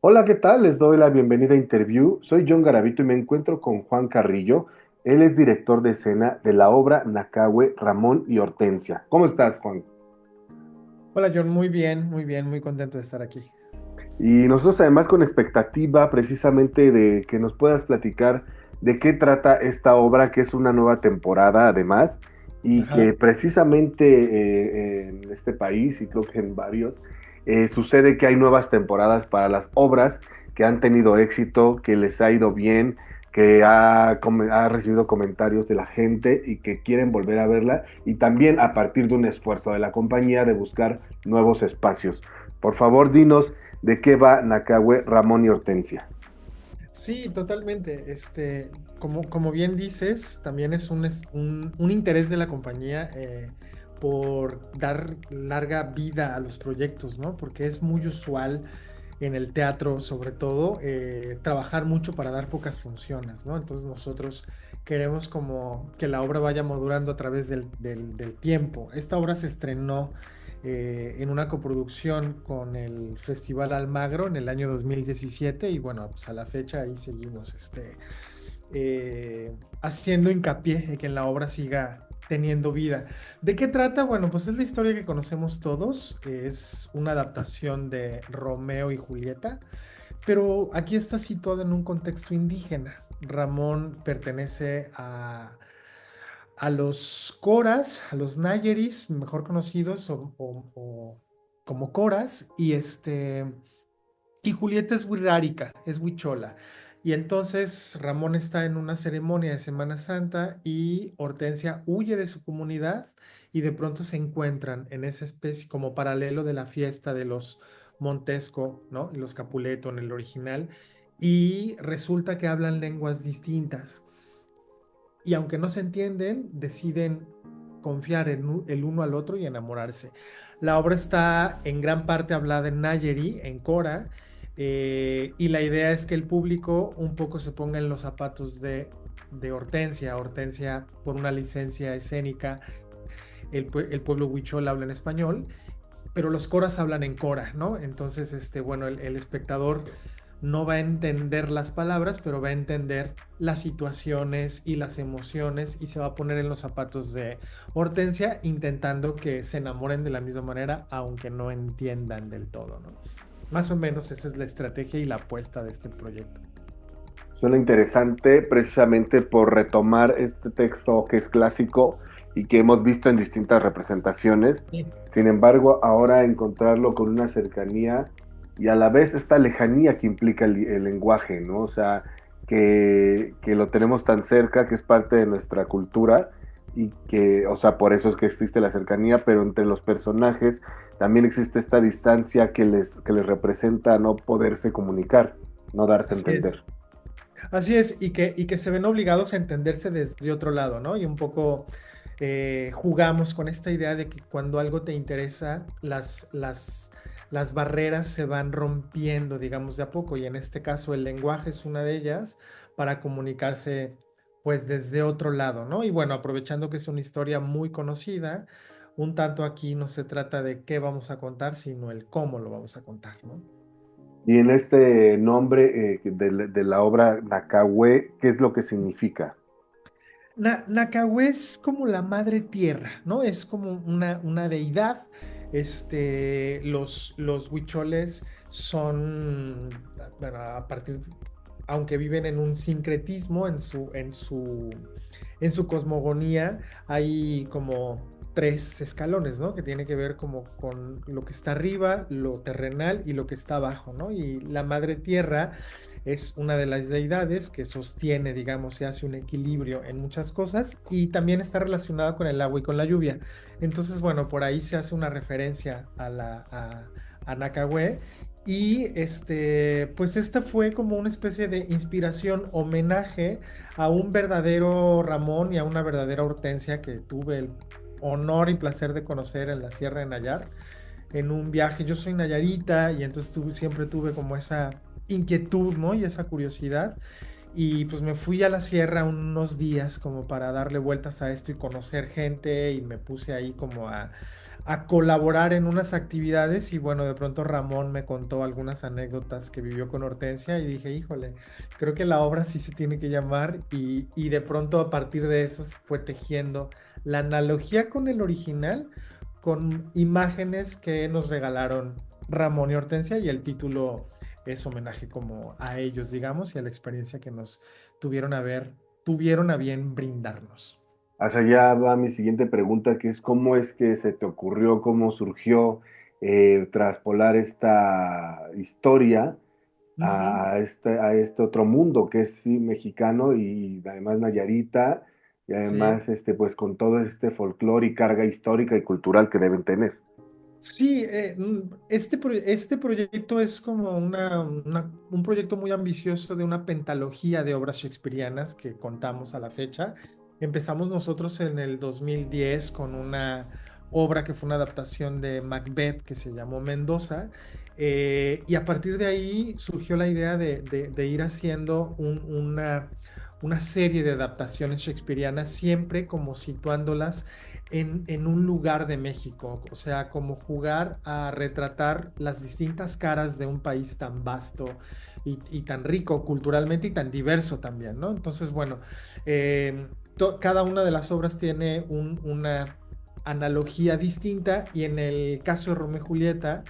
Hola, ¿qué tal? Les doy la bienvenida a Interview. Soy John Garavito y me encuentro con Juan Carrillo. Él es director de escena de la obra Nacahue, Ramón y Hortensia. ¿Cómo estás, Juan? Hola John, muy bien, muy bien, muy contento de estar aquí. Y nosotros además con expectativa precisamente de que nos puedas platicar de qué trata esta obra, que es una nueva temporada además, y que Ajá. precisamente en este país y creo que en varios, sucede que hay nuevas temporadas para las obras que han tenido éxito, que les ha ido bien, que ha recibido comentarios de la gente y que quieren volver a verla, y también a partir de un esfuerzo de la compañía de buscar nuevos espacios. Por favor, dinos de qué va Nacahue, Ramón y Hortensia. Sí, totalmente. Como bien dices, también es un interés de la compañía por dar larga vida a los proyectos, ¿no? Porque es muy usual en el teatro, sobre todo, trabajar mucho para dar pocas funciones, ¿no? Entonces nosotros queremos como que la obra vaya madurando a través del tiempo. Esta obra se estrenó en una coproducción con el Festival Almagro en el año 2017 y bueno, pues a la fecha ahí seguimos haciendo hincapié en que la obra siga teniendo vida. ¿De qué trata? Bueno, pues es la historia que conocemos todos, es una adaptación de Romeo y Julieta, pero aquí está situado en un contexto indígena. Ramón pertenece a los Coras, a los Nayeris, mejor conocidos como Coras, y Julieta es Wixárika, es Huichola. Y entonces Ramón está en una ceremonia de Semana Santa y Hortensia huye de su comunidad y de pronto se encuentran en esa especie como paralelo de la fiesta de los Montesco, ¿no? Y los Capuleto en el original. Y resulta que hablan lenguas distintas y aunque no se entienden, deciden confiar en el uno al otro y enamorarse. La obra está en gran parte hablada en Nayeri, en Cora, y la idea es que el público un poco se ponga en los zapatos de Hortensia. Hortensia, por una licencia escénica, el pueblo huichol habla en español, pero los coras hablan en cora, ¿no? Entonces, bueno, el espectador no va a entender las palabras, pero va a entender las situaciones y las emociones y se va a poner en los zapatos de Hortensia intentando que se enamoren de la misma manera, aunque no entiendan del todo, ¿no? Más o menos esa es la estrategia y la apuesta de este proyecto. Suena interesante precisamente por retomar este texto que es clásico y que hemos visto en distintas representaciones. Sí. Sin embargo, ahora encontrarlo con una cercanía y a la vez esta lejanía que implica el lenguaje, ¿no? O sea, que lo tenemos tan cerca, que es parte de nuestra cultura y que, o sea, por eso es que existe la cercanía, pero entre los personajes también existe esta distancia que les representa no poderse comunicar, no darse a Así es. entender. Así es, y que se ven obligados a entenderse desde otro lado, ¿no? Y un poco jugamos con esta idea de que cuando algo te interesa, las barreras se van rompiendo, digamos, de a poco. Y en este caso el lenguaje es una de ellas para comunicarse, pues, desde otro lado, ¿no? Y bueno, aprovechando que es una historia muy conocida, un tanto aquí no se trata de qué vamos a contar, sino el cómo lo vamos a contar, ¿no? Y en este nombre de la obra Nacahue, ¿qué es lo que significa? Nakawe es como la madre tierra, ¿no? Es como una deidad. Los huicholes son, bueno, aunque viven en un sincretismo, en su cosmogonía, hay como tres escalones, ¿no? Que tiene que ver como con lo que está arriba, lo terrenal y lo que está abajo, ¿no? Y la madre tierra es una de las deidades que sostiene, digamos, y hace un equilibrio en muchas cosas y también está relacionada con el agua y con la lluvia. Entonces, bueno, por ahí se hace una referencia a Nakawe y pues esta fue como una especie de inspiración, homenaje a un verdadero Ramón y a una verdadera Hortensia que tuve el honor y placer de conocer en la Sierra de Nayar en un viaje. Yo soy Nayarita y entonces siempre tuve como esa inquietud, ¿no? Y esa curiosidad. Y pues me fui a la sierra unos días como para darle vueltas a esto y conocer gente y me puse ahí como a colaborar en unas actividades y bueno, de pronto Ramón me contó algunas anécdotas que vivió con Hortensia y dije, híjole, creo que la obra sí se tiene que llamar y de pronto a partir de eso se fue tejiendo la analogía con el original, con imágenes que nos regalaron Ramón y Hortensia y el título es homenaje como a ellos, digamos, y a la experiencia que nos tuvieron a bien brindarnos. Hacia allá va mi siguiente pregunta, que es ¿cómo es que se te ocurrió, cómo surgió traspolar esta historia Ujú. a este otro mundo que es sí, mexicano y además Nayarita y Sí. además pues con todo este folclore y carga histórica y cultural que deben tener? Sí, este proyecto es como un proyecto muy ambicioso de una pentalogía de obras shakespearianas que contamos a la fecha. Empezamos nosotros en el 2010 con una obra que fue una adaptación de Macbeth que se llamó Mendoza. Y a partir de ahí surgió la idea de ir haciendo una serie de adaptaciones shakespearianas, siempre como situándolas en un lugar de México, o sea, como jugar a retratar las distintas caras de un país tan vasto y tan rico culturalmente y tan diverso también, ¿no? Entonces, bueno, cada una de las obras tiene una analogía distinta y en el caso de Romeo y Julieta,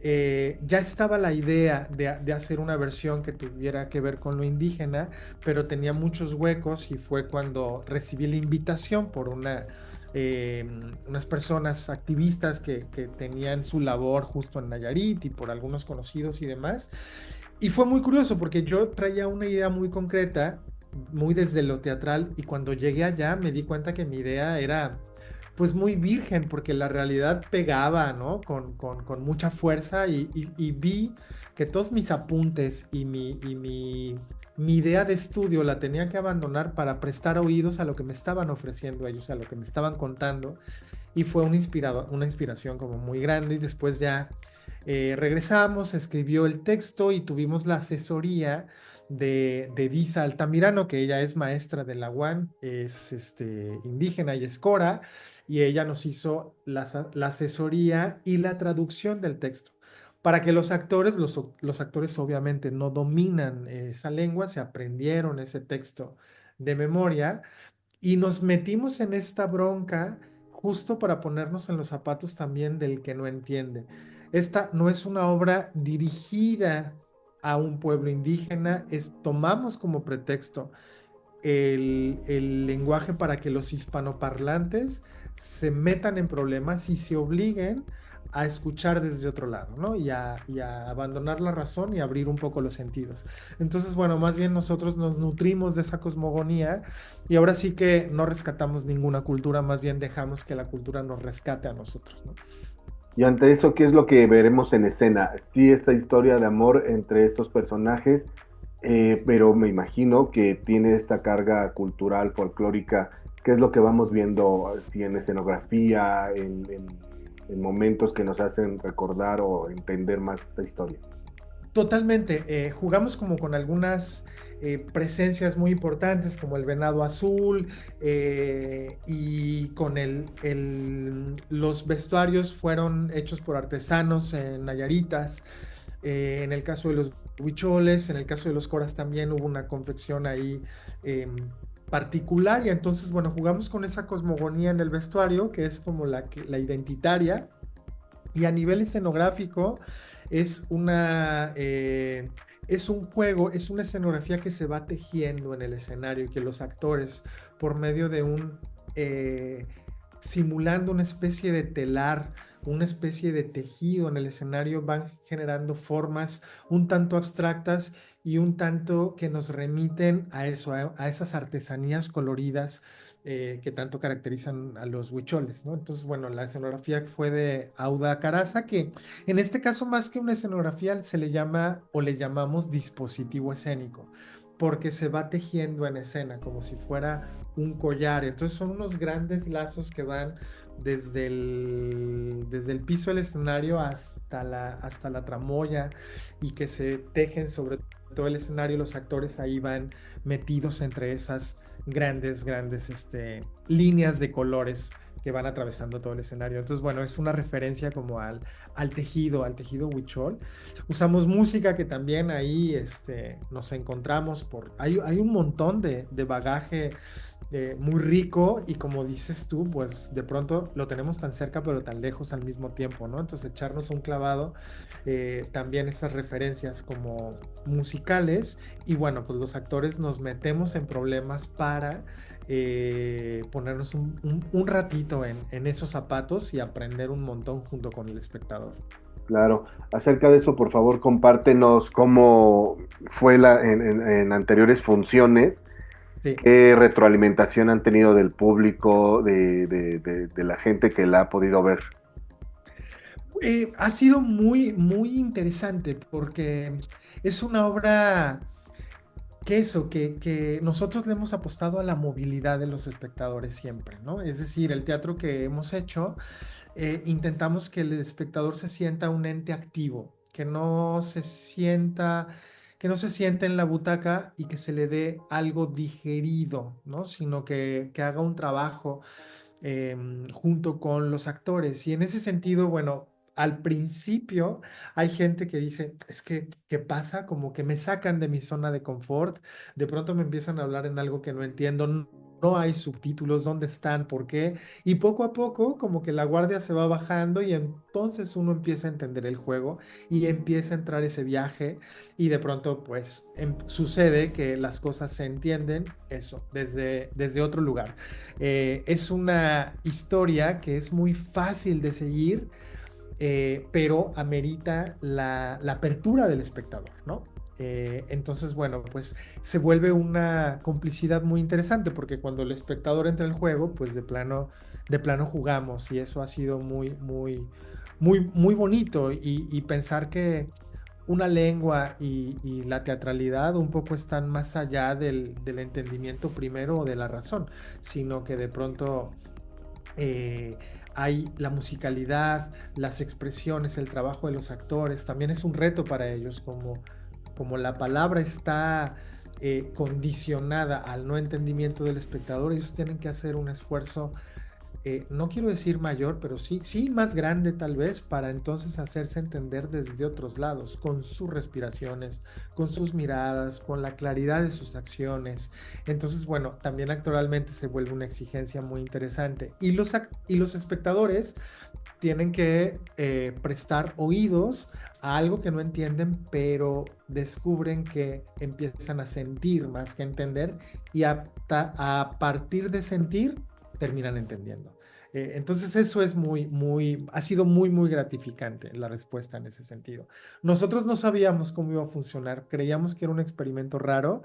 ya estaba la idea de hacer una versión que tuviera que ver con lo indígena, pero tenía muchos huecos y fue cuando recibí la invitación por eh, unas personas activistas que tenían su labor justo en Nayarit y por algunos conocidos y demás. Y fue muy curioso porque yo traía una idea muy concreta, muy desde lo teatral, y cuando llegué allá me di cuenta que mi idea era pues muy virgen, porque la realidad pegaba, ¿no? Con mucha fuerza y vi que todos mis apuntes mi idea de estudio la tenía que abandonar para prestar oídos a lo que me estaban ofreciendo ellos, a lo que me estaban contando y fue una inspiración como muy grande y después ya regresamos, escribió el texto y tuvimos la asesoría de Disa Altamirano, que ella es maestra de la UAN, es indígena y es cora, y ella nos hizo la asesoría y la traducción del texto. Para que los actores obviamente no dominan esa lengua, se aprendieron ese texto de memoria, y nos metimos en esta bronca justo para ponernos en los zapatos también del que no entiende. Esta no es una obra dirigida a un pueblo indígena, tomamos como pretexto el lenguaje para que los hispanoparlantes se metan en problemas y se obliguen a escuchar desde otro lado, ¿no? Y a abandonar la razón y abrir un poco los sentidos. Entonces, bueno, más bien nosotros nos nutrimos de esa cosmogonía y ahora sí que no rescatamos ninguna cultura, más bien dejamos que la cultura nos rescate a nosotros, ¿no? Y ante eso, ¿qué es lo que veremos en escena? Sí, esta historia de amor entre estos personajes, pero me imagino que tiene esta carga cultural, folclórica. ¿Qué es lo que vamos viendo sí, en escenografía, en momentos que nos hacen recordar o entender más esta historia? Totalmente. Jugamos como con algunas presencias muy importantes como el venado azul y con los vestuarios fueron hechos por artesanos en Nayaritas. En el caso de los huicholes, en el caso de los coras también hubo una confección ahí particular y entonces, bueno, jugamos con esa cosmogonía en el vestuario que es como la identitaria y a nivel escenográfico es es un juego, es una escenografía que se va tejiendo en el escenario y que los actores, por medio de eh, simulando una especie de telar, una especie de tejido en el escenario, van generando formas un tanto abstractas y un tanto que nos remiten a eso, a esas artesanías coloridas que tanto caracterizan a los huicholes, ¿no? Entonces, bueno, la escenografía fue de Auda Caraza, que en este caso más que una escenografía se le llama o le llamamos dispositivo escénico, porque se va tejiendo en escena, como si fuera un collar. Entonces son unos grandes lazos que van desde el piso del escenario hasta la tramoya y que se tejen sobre todo el escenario. Los actores ahí van metidos entre esas grandes líneas de colores que van atravesando todo el escenario. Entonces, bueno, es una referencia como al tejido huichol. Usamos música que también ahí nos encontramos hay un montón de bagaje muy rico y como dices tú, pues de pronto lo tenemos tan cerca pero tan lejos al mismo tiempo, ¿no? Entonces echarnos un clavado, también esas referencias como musicales y bueno, pues los actores nos metemos en problemas para ponernos un ratito en esos zapatos y aprender un montón junto con el espectador. Claro. Acerca de eso, por favor, compártenos cómo fue en anteriores funciones, Sí. qué retroalimentación han tenido del público, de la gente que la ha podido ver. Ha sido muy interesante porque es una obra que nosotros le hemos apostado a la movilidad de los espectadores siempre, ¿no? Es decir, el teatro que hemos hecho, intentamos que el espectador se sienta un ente activo, que no se sienta en la butaca y que se le dé algo digerido, ¿no? Sino que haga un trabajo junto con los actores. Y en ese sentido, bueno, al principio hay gente que dice, es que, ¿qué pasa? Como que me sacan de mi zona de confort, de pronto me empiezan a hablar en algo que no entiendo. No hay subtítulos, ¿dónde están? ¿Por qué? Y poco a poco, como que la guardia se va bajando y entonces uno empieza a entender el juego y empieza a entrar ese viaje y de pronto, pues, sucede que las cosas se entienden, eso, desde otro lugar. Es una historia que es muy fácil de seguir, pero amerita la apertura del espectador, ¿no? Entonces, bueno, pues se vuelve una complicidad muy interesante porque cuando el espectador entra en el juego, pues de plano jugamos y eso ha sido muy bonito y pensar que una lengua y la teatralidad un poco están más allá del entendimiento primero o de la razón, sino que de pronto eh, hay la musicalidad, las expresiones, el trabajo de los actores, también es un reto para ellos, como la palabra está condicionada al no entendimiento del espectador, ellos tienen que hacer un esfuerzo, no quiero decir mayor, pero sí más grande tal vez, para entonces hacerse entender desde otros lados, con sus respiraciones, con sus miradas, con la claridad de sus acciones. Entonces, bueno, también actoralmente se vuelve una exigencia muy interesante. Y los espectadores tienen que prestar oídos a algo que no entienden, pero descubren que empiezan a sentir más que entender y a partir de sentir terminan entendiendo. Entonces eso es ha sido muy gratificante la respuesta en ese sentido. Nosotros no sabíamos cómo iba a funcionar, creíamos que era un experimento raro,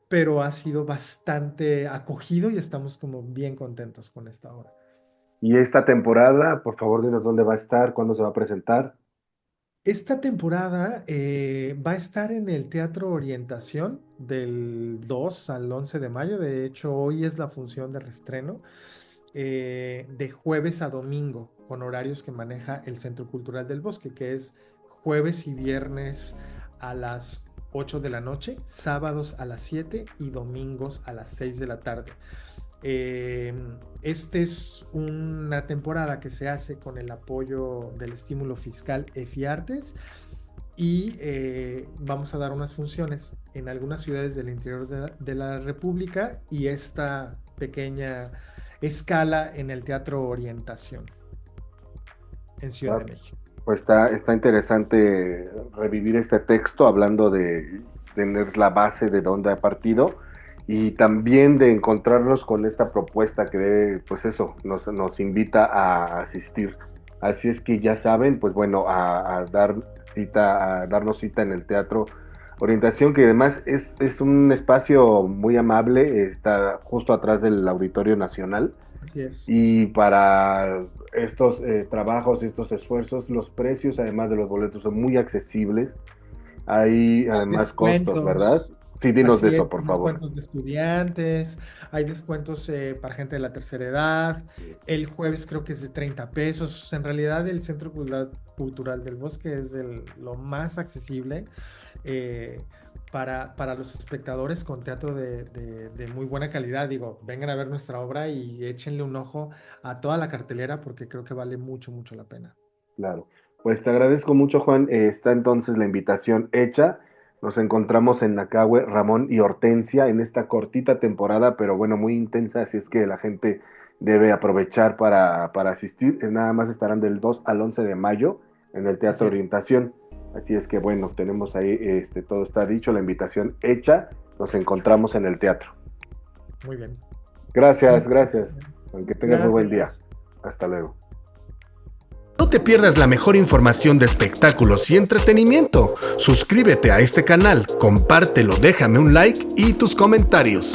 pero ha sido bastante acogido y estamos como bien contentos con esta obra. Y esta temporada, por favor, dinos dónde va a estar, cuándo se va a presentar. Esta temporada va a estar en el Teatro Orientación del 2 al 11 de mayo. De hecho, hoy es la función de reestreno, de jueves a domingo, con horarios que maneja el Centro Cultural del Bosque, que es jueves y viernes a las 8 de la noche, sábados a las 7 y domingos a las 6 de la tarde. Eh, este es una temporada que se hace con el apoyo del estímulo fiscal EFIARTES y vamos a dar unas funciones en algunas ciudades del interior de la República y esta pequeña escala en el Teatro Orientación en Ciudad Ah, de México. pues está interesante revivir este texto hablando de tener la base de dónde ha partido y también de encontrarnos con esta propuesta que, pues eso, nos invita a asistir. Así es que ya saben, pues bueno, a dar cita, a darnos cita en el Teatro Orientación, que además es un espacio muy amable, está justo atrás del Auditorio Nacional. Así es. Y para estos trabajos y estos esfuerzos, los precios, además de los boletos, son muy accesibles. Hay Hay además costos, descuentos. ¿verdad? Sí, dinos de Así es, eso, por hay favor. descuentos de estudiantes, hay descuentos para gente de la tercera edad. El jueves creo que es de 30 pesos. En realidad el Centro Cultural del Bosque es lo más accesible eh, para los espectadores con teatro de muy buena calidad. Digo, vengan a ver nuestra obra y échenle un ojo a toda la cartelera porque creo que vale mucho, mucho la pena. Claro. Pues te agradezco mucho, Juan. Está entonces la invitación hecha. Nos encontramos en Nacahue, Ramón y Hortensia en esta cortita temporada, pero bueno, muy intensa, así es que la gente debe aprovechar para asistir. Nada más estarán del 2 al 11 de mayo en el Así Teatro es. Orientación. Así es que bueno, tenemos ahí, todo está dicho, la invitación hecha. Nos encontramos en el teatro. Muy bien. Gracias, Muchas gracias. gracias. Aunque tengas muy buen día. Gracias. Hasta luego. No te pierdas la mejor información de espectáculos y entretenimiento. Suscríbete a este canal, compártelo, déjame un like y tus comentarios.